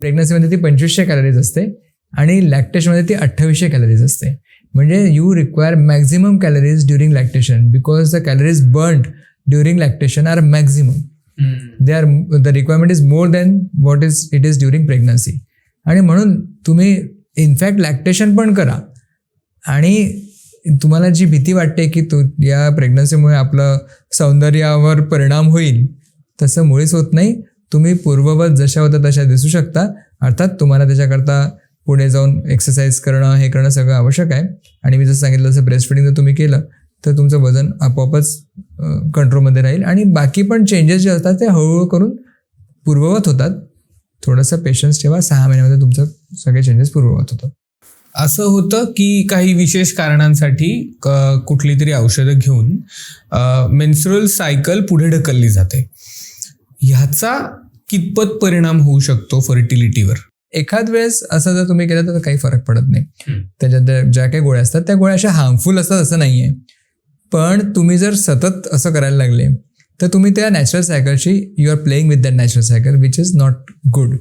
प्रेग्नन्सीमध्ये ती 2500 कॅलरीज असते आणि लॅक्टेशनमध्ये ती 2800 कॅलरीज असते. म्हणजे you require maximum calories during lactation because the calories burned during lactation are maximum. The requirement is more than what it is during pregnancy. आणि म्हणून तुम्ही इनफॅक्ट लॅक्टेशन पण करा. आणि तुम्हाला जी भीती वाटते की या प्रेग्नन्सीमुळे आपलं सौंदर्यावर परिणाम होईल तसं मुळीच होत नाही. तुम्ही पूर्ववत जशा होत्या तशा दिसू शकता. अर्थात तुम्हाला त्याच्याकरता पुढे जाऊन एक्सरसाइज करणं हे करणं सगळं आवश्यक आहे. आणि मी जसं सांगितलं तसं ब्रेस्ट फिडिंग जर तुम्ही केलं तर तुमचं वजन आपोआपच कंट्रोलमध्ये राहील आणि बाकी पण चेंजेस जे असतात ते हळूहळू करून पूर्ववत होतात. थोडंसं पेशन्स ठेवा, 6 महिन्यामध्ये तुमचं सगळे चेंजेस पूर्ववत होतात. असं होतं की काही विशेष कारणांसाठी कुठली तरी औषधं घेऊन मेन्स्ट्रुअल सायकल पुढे ढकलली जाते. ह्याचा कितपत परिणाम होऊ शकतो फर्टिलिटीवर? एखाद वेळेस असं जर तुम्ही केलं तर काही फरक पडत नाही. त्याच्यात ज्या काही गोळ्या असतात त्या गोळ्या अशा हार्मफुल असतात असं नाही आहे. पण तुम्ही जर सतत असं करायला लागले तर तुम्ही त्या नॅचरल सायकलशी you are playing with that natural cycle which is not good.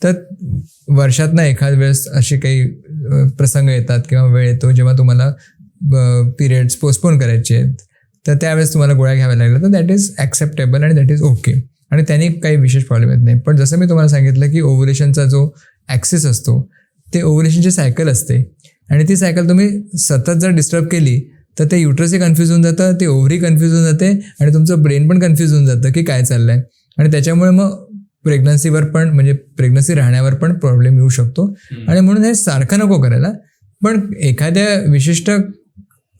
तर वर्षातनं एखाद वेळेस असे काही प्रसंग येतात किंवा वेळ येतो जेव्हा तुम्हाला पिरियड्स पोस्टपोन करायचे आहेत तर त्यावेळेस तुम्हाला गोळ्या घ्याव्या लागल्या तर दॅट इज ॲक्सेप्टेबल आणि दॅट इज ओके आणि त्यांनी काही विशेष प्रॉब्लेम येत नाही. पण जसं मी तुम्हाला सांगितलं की ओव्हुलेशनचा जो ॲक्सिस असतो ते ओव्हुलेशनची सायकल असते आणि ती सायकल तुम्ही सतत जर डिस्टर्ब केली तर ते युट्रसही कन्फ्यूज होऊन जातं, ते ओव्हरी कन्फ्यूज होऊन जाते आणि तुमचं ब्रेन पण कन्फ्यूज होऊन जातं की काय चाललं आहे. आणि त्याच्यामुळे मग प्रेग्नन्सीवर पण म्हणजे प्रेग्नन्सी राहण्यावर पण प्रॉब्लेम येऊ शकतो. आणि म्हणून हे सारखं नको करायला. पण एखाद्या विशिष्ट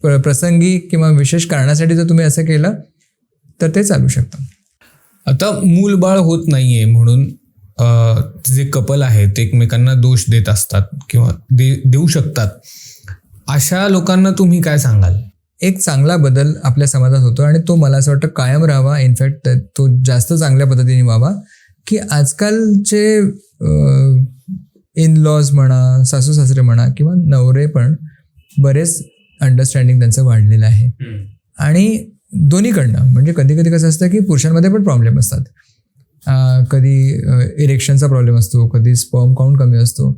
प्रसंगी किंवा विशेष कारणासाठी जर तुम्ही असं केलं तर ते चालू शकतं. आता मूलबाळ होत नाहीये म्हणून जे कपल आहेत ते एकमेकांना दोष देत असतात किंवा देऊ शकतात. अशा लोकांना तुम्ही काय सांगाल? एक चांगला बदल आपल्या समाजात होतो आणि तो मला असं वाटतं कायम राहावा. इनफॅक्ट तो जास्त चांगल्या पद्धतीने व्हावा की आजकालचे इन लॉज म्हणा, सासू सासरे म्हणा किंवा नवरे पण बरेच अंडरस्टँडिंग त्यांचं वाढलेलं आहे. आणि दोन्हीकडनं म्हणजे कधी कधी कसं असतं की पुरुषांमध्ये पण प्रॉब्लेम असतात. कधी इरेक्शनचा प्रॉब्लेम असतो, कधी स्पर्म काउंट कमी असतो.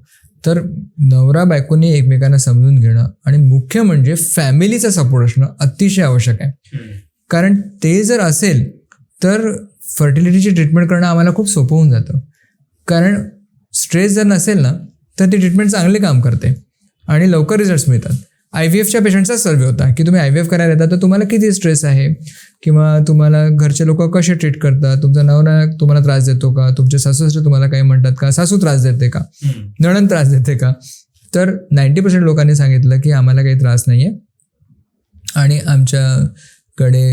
तर नवरा बायकोनी एकमेकांना समजून घेणं आणि मुख्य म्हणजे फॅमिलीचा सपोर्ट असणं अतिशय आवश्यक आहे. कारण ते जर असेल तर फर्टिलिटीची ट्रीटमेंट करणं आम्हाला खूप सोपं होऊन जातं. कारण स्ट्रेस जर नसेल ना तर ती ट्रीटमेंट चांगली काम करते आणि लवकर रिझल्ट्स मिळतात. IVFच्या पेशंटचा सर्वे होता की तुम्ही IVF करायला येतात तर तुम्हाला किती स्ट्रेस आहे किंवा तुम्हाला घरचे लोक कसे ट्रीट करतात, तुमचा नवरा तुम्हाला त्रास देतो का, तुमचे सासू सासरे तुम्हाला काही म्हणतात का, सासू त्रास देते का, नणंद त्रास देते का. तर 90% लोकांनी सांगितलं की आम्हाला काही त्रास नाही आहे आणि आमच्याकडे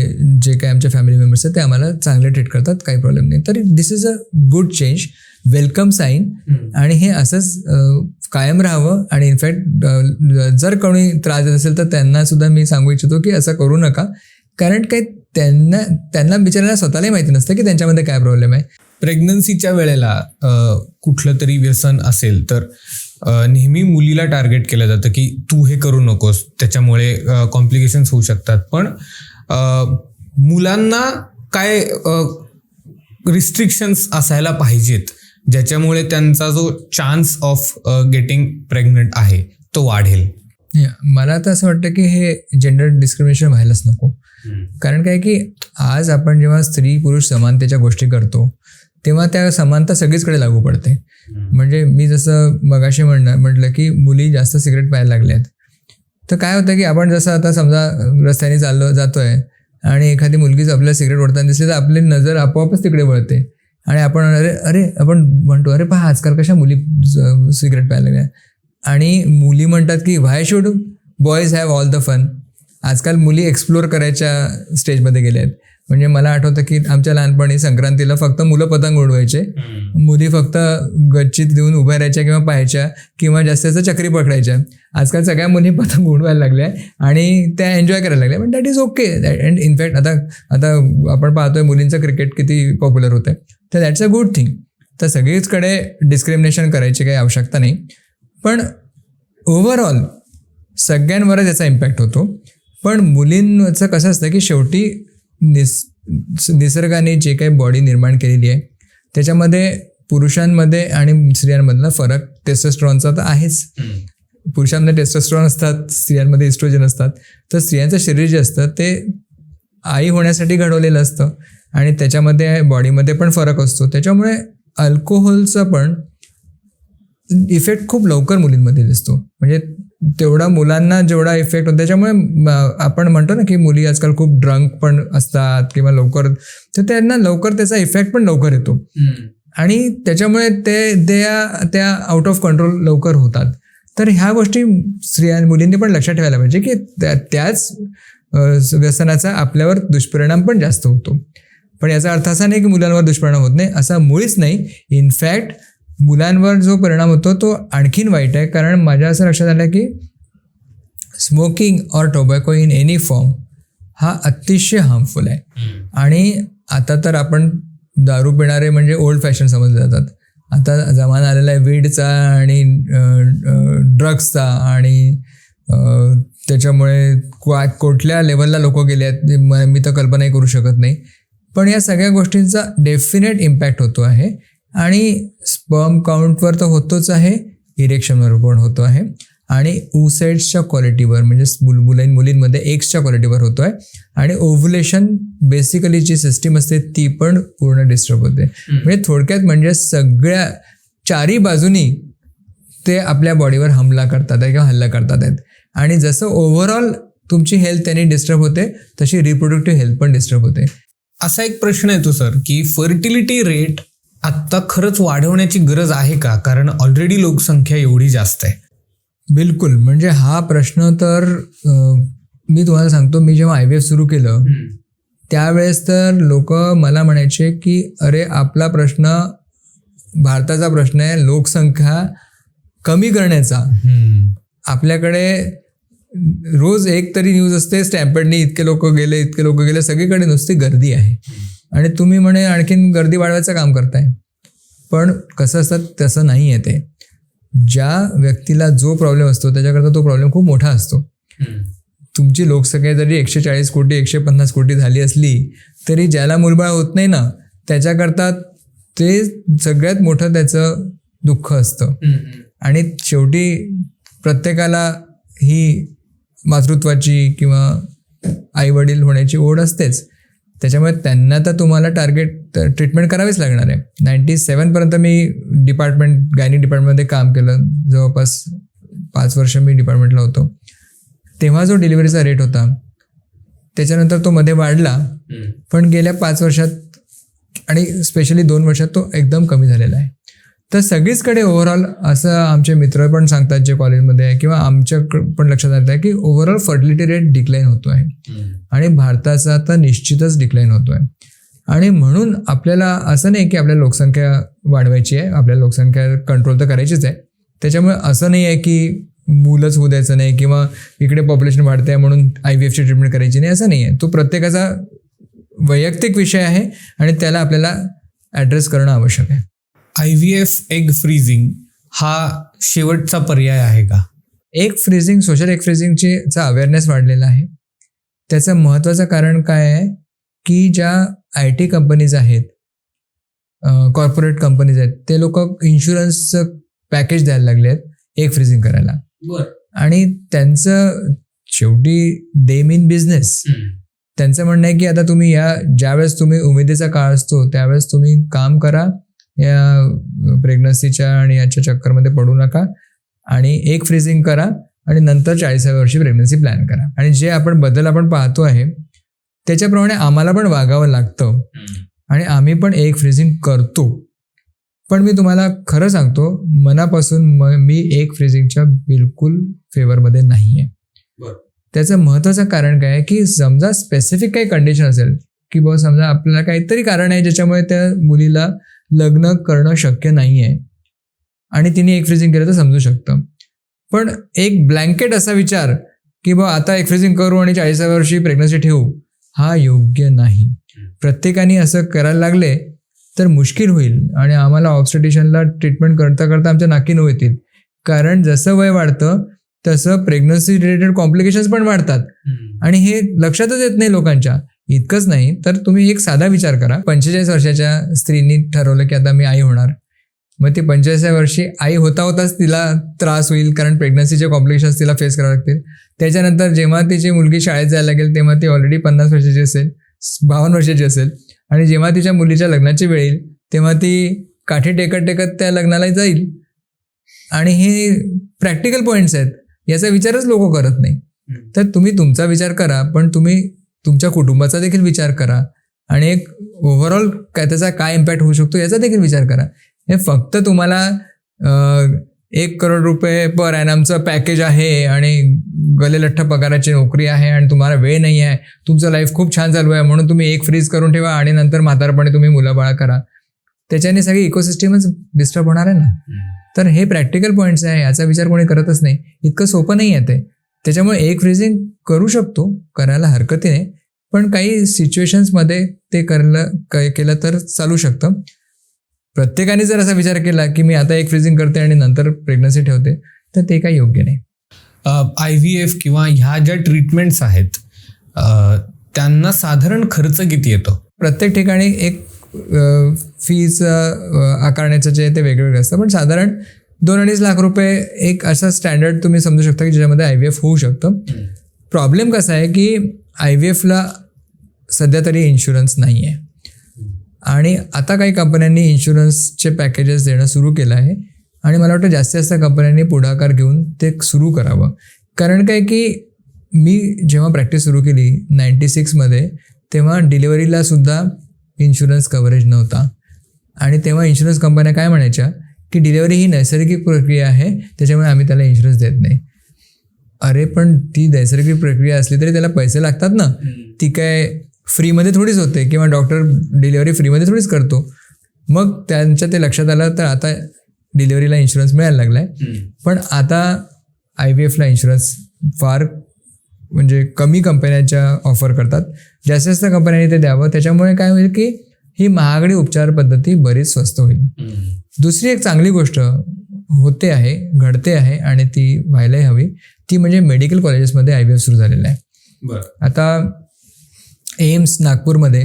जे काही आमच्या फॅमिली मेंबर्स आहेत ते आम्हाला चांगले ट्रीट करतात, काही प्रॉब्लेम नाही. तर this is a good change, welcome sign. आणि हे असंच कायम राहावं. आणि इनफॅक्ट जर कोणी त्रास देत असेल तर त्यांना सुद्धा मी सांगू इच्छितो की असं करू नका. कारण काही त्यांना बिचारायला स्वतःलाही माहिती नसतं की त्यांच्यामध्ये काय प्रॉब्लेम आहे. प्रेग्नन्सीच्या वेळेला कुठलं तरी व्यसन असेल तर नेहमी मुलीला टार्गेट केलं जातं की तू हे करू नकोस, त्याच्यामुळे कॉम्प्लिकेशन्स होऊ शकतात. पण मुलांना काय रिस्ट्रिक्शन्स असायला पाहिजेत ज्याच्यामुळे त्यांचा जो चान्स ऑफ गेटिंग प्रेग्नंट आहे तो वाढेल? मला तर असं वाटतं की हे जेंडर डिस्क्रिमिनेशन व्हायलाच नको. कारण काय की आज आपण जेव्हा स्त्री पुरुष समानतेच्या गोष्टी करतो तेव्हा त्या समानता सगळीचकडे लागू पडते. म्हणजे मी जसं मगाशी म्हटलं की मुली जास्त सिगरेट प्यायला लागल्यात तर काय होतं की आपण जसं आता समजा रस्त्याने जातोय आणि एखादी मुलगीच आपल्याला सिगरेट ओढताना दिसली तर आपली नजर आपोआपच तिकडे वळते आणि आपण आपण म्हणतो अरे पहा आजकाल कशा मुली सिगरेट प्यायला लागल्या. आणि मुली म्हणतात की why should boys have all the fun. आजकाल मुली एक्सप्लोअर करायच्या स्टेजमध्ये गेल्या आहेत. म्हणजे मला आठवतं की आमच्या लहानपणी संक्रांतीला फक्त मुलं पतंग उडवायचे, मुली फक्त गच्चीत देऊन उभ्या राहायच्या किंवा पाहायच्या किंवा जास्त चक्री पकडायच्या. आजकाल सगळ्या मुली पतंग उडवायला लागल्या आणि त्या एन्जॉय करायला लागल्या. पण that is okay. And in fact आता आपण पाहतोय मुलींचं क्रिकेट किती पॉप्युलर होतं आहे, तर दॅट्स अ गुड थिंग. तर सगळीचकडे डिस्क्रिमिनेशन करायची काही आवश्यकता नाही. पण ओव्हरऑल सगळ्यांवरच याचा इम्पॅक्ट होतो. पण मुलींचं कसं असतं की शेवटी निसर्गाने जे काही बॉडी निर्माण केलेली आहे त्याच्यामध्ये पुरुषांमध्ये आणि स्त्रियांमधला फरक टेस्टोस्टेरॉनचा तर आहेच. पुरुषांमध्ये टेस्टोस्टेरॉन असतात, स्त्रियांमध्ये इस्ट्रोजन असतात. तर स्त्रियांचं शरीर जे असतं ते आई होण्यासाठी घडवलेलं असतं आणि त्याच्यामध्ये बॉडीमध्ये पण फरक असतो. त्याच्यामुळे अल्कोहोलचा पण इफेक्ट खूप लवकर मुलींमध्ये दिसतो. म्हणजे तेवढा मुलांना जेवढा इफेक्ट होतो त्याच्यामुळे आपण म्हणतो ना की मुली आजकाल खूप ड्रंक पण असतात किंवा लवकर, तर त्यांना लवकर त्याचा इफेक्ट पण लवकर येतो आणि त्याच्यामुळे त्या आउट ऑफ कंट्रोल लवकर होतात. तर ह्या गोष्टी मुलींनी पण लक्षात ठेवायला पाहिजे की त्याच व्यसनाचा आपल्यावर दुष्परिणाम पण जास्त होतो. पण याचा अर्थ असा नाही की मुलांवर दुष्परिणाम होत नाही, असा मुळीच नाही. इनफॅक्ट मुलांवर जो परिणाम होतो तो आणखीन वाईट आहे. कारण माझ्या असं लक्षात आलं की smoking or tobacco in any form हा अतिशय हार्मफुल आहे. आणि आता तर आपण दारू पिणारे म्हणजे ओल्ड फॅशन समजले जातात. आता जमाना आलेला आहे वीडचा आणि ड्रग्सचा आणि त्याच्यामुळे कुठल्या लेवलला लोक गेले आहेत मी तर कल्पनाही करू शकत नाही. पण या सगळ्या गोष्टींचा डेफिनेट इम्पॅक्ट होतो आहे आणि स्पर्म काउंटवर तर होतोच आहे, इरेक्शनवर पण होतो आहे आणि oocytesच्या क्वालिटीवर म्हणजे मुलींमध्ये एग्सच्या क्वालिटीवर होतो आहे आणि ओव्हुलेशन बेसिकली जी सिस्टीम असते ती पण पूर्ण डिस्टर्ब होते. म्हणजे थोडक्यात म्हणजे सगळ्या चारी बाजूनी ते आपल्या बॉडीवर हल्ला करतात आहेत आणि जसं ओव्हरऑल तुमची हेल्थ त्यांनी डिस्टर्ब होते तशी रिप्रोडक्टिव्ह हेल्थ पण डिस्टर्ब होते. असा एक प्रश्न येतो सर की फर्टिलिटी रेट आत्ता खरंच वाढवण्याची गरज आहे का? कारण ऑलरेडी लोकसंख्या एवढी जास्त आहे. बिलकुल. म्हणजे हा प्रश्न तर मी तुम्हाला सांगतो, मी जेव्हा IVF सुरू केलं त्यावेळेस तर लोक मला म्हणायचे की अरे आपला प्रश्न भारताचा प्रश्न आहे लोकसंख्या कमी करण्याचा. आपल्याकडे रोज एक तरी न्यूज असते स्टॅम्पेडनी इतके लोक गेले, सगळीकडे नुसती गर्दी आहे आणि तुम्ही म्हणे आणखीन गर्दी वाढवायचं काम करताय. पण कसं असतं तसं नाही आहे ते. ज्या व्यक्तीला जो प्रॉब्लेम असतो त्याच्याकरता तो प्रॉब्लेम खूप मोठा असतो. तुमची लोकसंख्या जरी 140 कोटी 150 कोटी झाली असली तरी ज्याला मूलबाळ होत नाही ना त्याच्याकरता ते सगळ्यात मोठं त्याचं दुःख असतं. आणि शेवटी प्रत्येकाला ही मातृत्वाची किंवा आईवडील होण्याची ओढ असतेच. त्याच्यामुळे त्यांना तर तुम्हाला टार्गेट ट्रीटमेंट करावीच लागणार आहे. 97पर्यंत मी गायनी डिपार्टमेंटमध्ये काम केलं. जवळपास 5 वर्ष मी डिपार्टमेंटला होतो. तेव्हा जो डिलिव्हरीचा रेट होता त्याच्यानंतर तो मध्ये वाढला, पण गेल्या 5 वर्षात आणि स्पेशली 2 वर्षात तो एकदम कमी झालेला आहे. तर सगळीचकडे ओव्हरऑल असं आमचे मित्र पण सांगतात जे कॉलेजमध्ये आहे किंवा आमच्या पण लक्षात आलं आहे की ओव्हरऑल फर्टिलिटी रेट डिक्लाईन होतो आहे आणि भारताचा तर निश्चितच डिक्लाईन होतो आहे. आणि म्हणून आपल्याला असं नाही की आपल्याला लोकसंख्या वाढवायची आहे, आपल्याला लोकसंख्या कंट्रोल तर करायचीच आहे. त्याच्यामुळे असं नाही आहे की मुलंच होऊ द्यायचं नाही किंवा इकडे पॉप्युलेशन वाढते आहे म्हणून IVFची ट्रीटमेंट करायची नाही, असं नाही आहे. तो प्रत्येकाचा वैयक्तिक विषय आहे आणि त्याला आपल्याला ॲड्रेस करणं आवश्यक आहे. IVF एग फ्रीजिंग हा शेवटचा पर्याय आहे का? एग फ्रीजिंग, सोशल एग फ्रीजिंगचा अवेअरनेस वाढलेला आहे. त्याचं महत्त्वाचं कारण काय आहे की ज्या IT कंपनीज आहेत, कॉर्पोरेट कंपनीज आहेत, ते लोक इन्शुरन्सचं पॅकेज द्यायला लागले आहेत एग फ्रीजिंग करायला. आणि त्यांचं शेवटी दे मीन बिझनेस. त्यांचं म्हणणं आहे की आता तुम्ही ज्यावेळेस तुम्ही उमेदीचा काळ असतो त्यावेळेस तुम्ही काम करा, या प्रेग्नन्सीच्या आणि याच्या चक्करमध्ये पडू नका आणि एग फ्रीजिंग करा आणि नंतर 40व्या वर्षी प्रेग्नन्सी प्लॅन करा. आणि जे बदल आपण पाहतो आहे त्याच्याप्रमाणे आम्हाला पण वागावं लागतं आणि आम्ही पण एग फ्रीजिंग करतो. पण मी तुम्हाला खरं सांगतो, मनापासून मी एग फ्रीजिंगच्या बिलकुल फेवरमध्ये नाही आहे. त्याचं महत्त्वाचं कारण काय आहे की समजा स्पेसिफिक काही कंडिशन असेल की बाबा समजा आपल्याला काहीतरी कारण आहे ज्याच्यामुळे त्या मुलीला लग्न करणं शक्य नाही आहे आणि तिने एग फ्रीजिंग केलं तर समजू शकतं. पण एक ब्लँकेट असा विचार की बाबा आता एग फ्रीजिंग करू आणि 40व्या वर्षी प्रेग्नन्सी ठेवू, हा योग्य नाही. प्रत्येकाने असं करायला लागले तर मुश्किल होईल आणि आम्हाला ऑब्स्टेट्रिशियनला ट्रीटमेंट करता करता आमच्या नाकी नऊ येतील. कारण जसं वय वाढतं तसं प्रेग्नन्सी रिलेटेड कॉम्प्लिकेशन्स पण वाढतात आणि हे लक्षातच येत नाही लोकांच्या. इतकंच नाही तर तुम्ही एक साधा विचार करा, 45 वर्षाच्या स्त्रीनी ठरवलं की आता मी आई होणार, मग ती 45व्या वर्षी आई होता होताच तिला त्रास होईल कारण प्रेग्नन्सीचे कॉम्प्लिकेशन्स तिला फेस करावे लागतील. त्याच्यानंतर जेव्हा तिची मुलगी शाळेत जायला लागेल तेव्हा ती ऑलरेडी 50 वर्षाची असेल, 52 वर्षाची असेल आणि जेव्हा तिच्या मुलीच्या लग्नाची वेळ येईल तेव्हा ती काठी टेकत टेकत त्या लग्नाला जाईल. आणि हे प्रॅक्टिकल पॉईंट्स आहेत, याचा विचारच लोक करत नाही. तर तुम्ही तुमचा विचार करा, पण तुम्ही तुमच्या कुटुंबाचा देखील विचार करा आणि एक ओव्हरऑल त्याचा काय इम्पॅक्ट होऊ शकतो याचा देखील विचार करा. हे फक्त तुम्हाला 1 करोड रुपये पर ॲनमचं पॅकेज आहे आणि गलेलठ्ठ पगाराची नोकरी आहे आणि तुम्हाला वेळ नाही आहे, तुमचं लाईफ खूप छान चालू आहे म्हणून तुम्ही एक फ्रीज करून ठेवा आणि नंतर म्हातारपणे तुम्ही मुलंबाळा करा, त्याच्याने सगळी इकोसिस्टमच डिस्टर्ब होणार आहे ना. तर हे प्रॅक्टिकल पॉईंट्स आहे, याचा विचार कोणी करतच नाही. इतकं सोपं नाही आहे ते. त्याच्यामुळे एग फ्रीजिंग करू शकतो, करायला हरकती नाही, पण काही सिच्युएशन्समध्ये ते केलं तर चालू शकतं. प्रत्येकाने जर असा विचार केला की मी आता एग फ्रीजिंग करते आणि नंतर प्रेग्नन्सी ठेवते तर ते काही योग्य नाही. IVF किंवा ह्या ज्या ट्रीटमेंट्स आहेत त्यांना साधारण खर्च किती येतो? प्रत्येक ठिकाणी एक फीज आकारण्याचं जे ते वेगवेगळं असतं, पण साधारण 2-2.5 लाख रुपये एक असा स्टँडर्ड तुम्ही समजू शकता की ज्याच्यामध्ये IVF होऊ शकतं. प्रॉब्लेम कसा आहे की IVFला सध्या तरी इन्शुरन्स नाही आहे आणि आता काही कंपन्यांनी इन्शुरन्सचे पॅकेजेस देणं सुरू केलं आहे आणि मला वाटतं जास्तीत जास्त कंपन्यांनी पुढाकार घेऊन ते सुरू करावं. कारण काय की मी जेव्हा प्रॅक्टिस सुरू केली 96मध्ये तेव्हा डिलिव्हरीला सुद्धा इन्शुरन्स कव्हरेज नव्हता आणि तेव्हा इन्शुरन्स कंपन्या काय म्हणायच्या की डिलिव्हरी ही नैसर्गिक प्रक्रिया आहे त्याच्यामुळे आम्ही त्याला इन्शुरन्स देत नाही. अरे पण ती नैसर्गिक प्रक्रिया असली तरी त्याला पैसे लागतात ना, ती काय फ्रीमध्ये थोडीच होते किंवा डॉक्टर डिलिव्हरी फ्रीमध्ये थोडीच करतो. मग त्यांच्या ते लक्षात आलं तर आता डिलिव्हरीला इन्शुरन्स मिळायला लागला आहे. पण आता IVFला इन्शुरन्स फार म्हणजे कमी कंपन्यांच्या ऑफर करतात, जास्तीत जास्त कंपन्यांनी ते द्यावं. त्याच्यामुळे काय होईल की ही महागडी उपचार पद्धती बरीच स्वस्त होईल. दुसरी एक चांगली गोष्ट होते आहे, घडते आहे आणि ती व्हायलाही हवी, ती म्हणजे मेडिकल कॉलेजेसमध्ये IVF सुरू झालेलं आहे. आता एम्स नागपूरमध्ये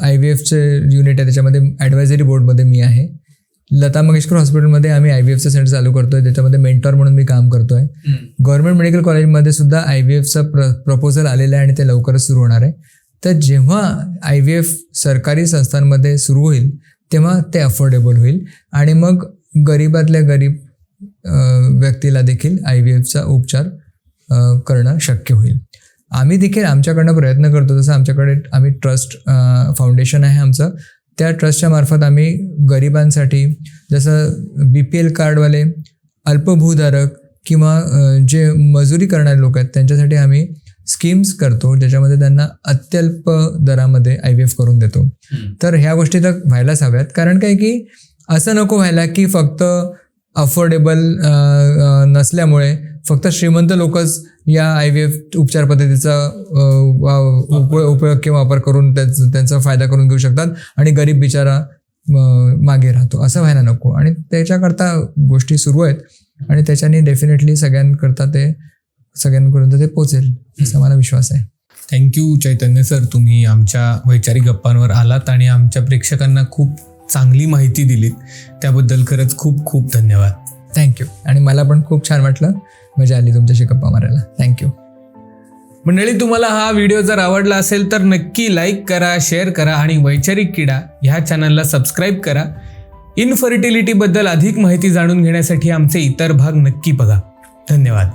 IVFचे युनिट आहे, त्याच्यामध्ये ॲडवायझरी बोर्डमध्ये मी आहे. लता मंगेशकर हॉस्पिटलमध्ये आम्ही IVFचं सेंटर चालू करतो आहे, त्याच्यामध्ये मेंटॉर म्हणून मी काम करतो आहे. गव्हर्नमेंट मेडिकल कॉलेजमध्ये सुद्धा IVFचा प्रपोजल आलेला आहे आणि ते लवकरच सुरू होणार आहे. तर जेव्हा IVF सरकारी संस्थांमध्ये सुरू होईल तेव्हा ते अफोर्डेबल होईल आणि मग गरीबातल्या गरीब व्यक्तीला देखील IVFचा उपचार करणं शक्य होईल. आम्ही देखील आमच्याकडनं प्रयत्न करतो. जसं आम्ही ट्रस्ट फाउंडेशन आहे आमचं, त्या ट्रस्टच्या मार्फत आम्ही गरिबांसाठी, जसं BPL कार्डवाले, अल्पभूधारक किंवा जे मजुरी करणारे लोक आहेत त्यांच्यासाठी आम्ही स्कीम्स करतो, ज्याच्यामध्ये त्यांना अत्यल्प दरामध्ये IVF करून देतो. तर ह्या गोष्टी तर व्हायलाच हव्यात, कारण काय की असं नको व्हायला की फक्त अफोर्डेबल नसल्यामुळे फक्त श्रीमंत लोकच या IVF उपचार पद्धतीचा उपयोग किंवा वापर करून त्यांचा फायदा करून घेऊ शकतात आणि गरीब बिचारा मागे राहतो. असं व्हायला नको आणि त्याच्याकरता गोष्टी सुरू आहेत आणि त्याच्याने डेफिनेटली सगळ्यांपर्यंत ते पोचेल असा मला विश्वास आहे. थँक्यू चैतन्य सर, तुम्ही आमच्या वैचारिक गप्पांवर आलात आणि आमच्या प्रेक्षकांना खूप चांगली माहिती दिलीत, त्याबद्दल खरंच खूप खूप धन्यवाद. थँक्यू. आणि मला पण खूप छान वाटलं, मजा आली तुमच्याशी गप्पा मारायला. थँक्यू. मंडळी, तुम्हाला हा व्हिडिओ जर आवडला असेल तर नक्की लाईक करा, शेअर करा आणि वैचारिक किडा ह्या चॅनलला सबस्क्राईब करा. इनफर्टिलिटीबद्दल अधिक माहिती जाणून घेण्यासाठी आमचे इतर भाग नक्की बघा. धन्यवाद.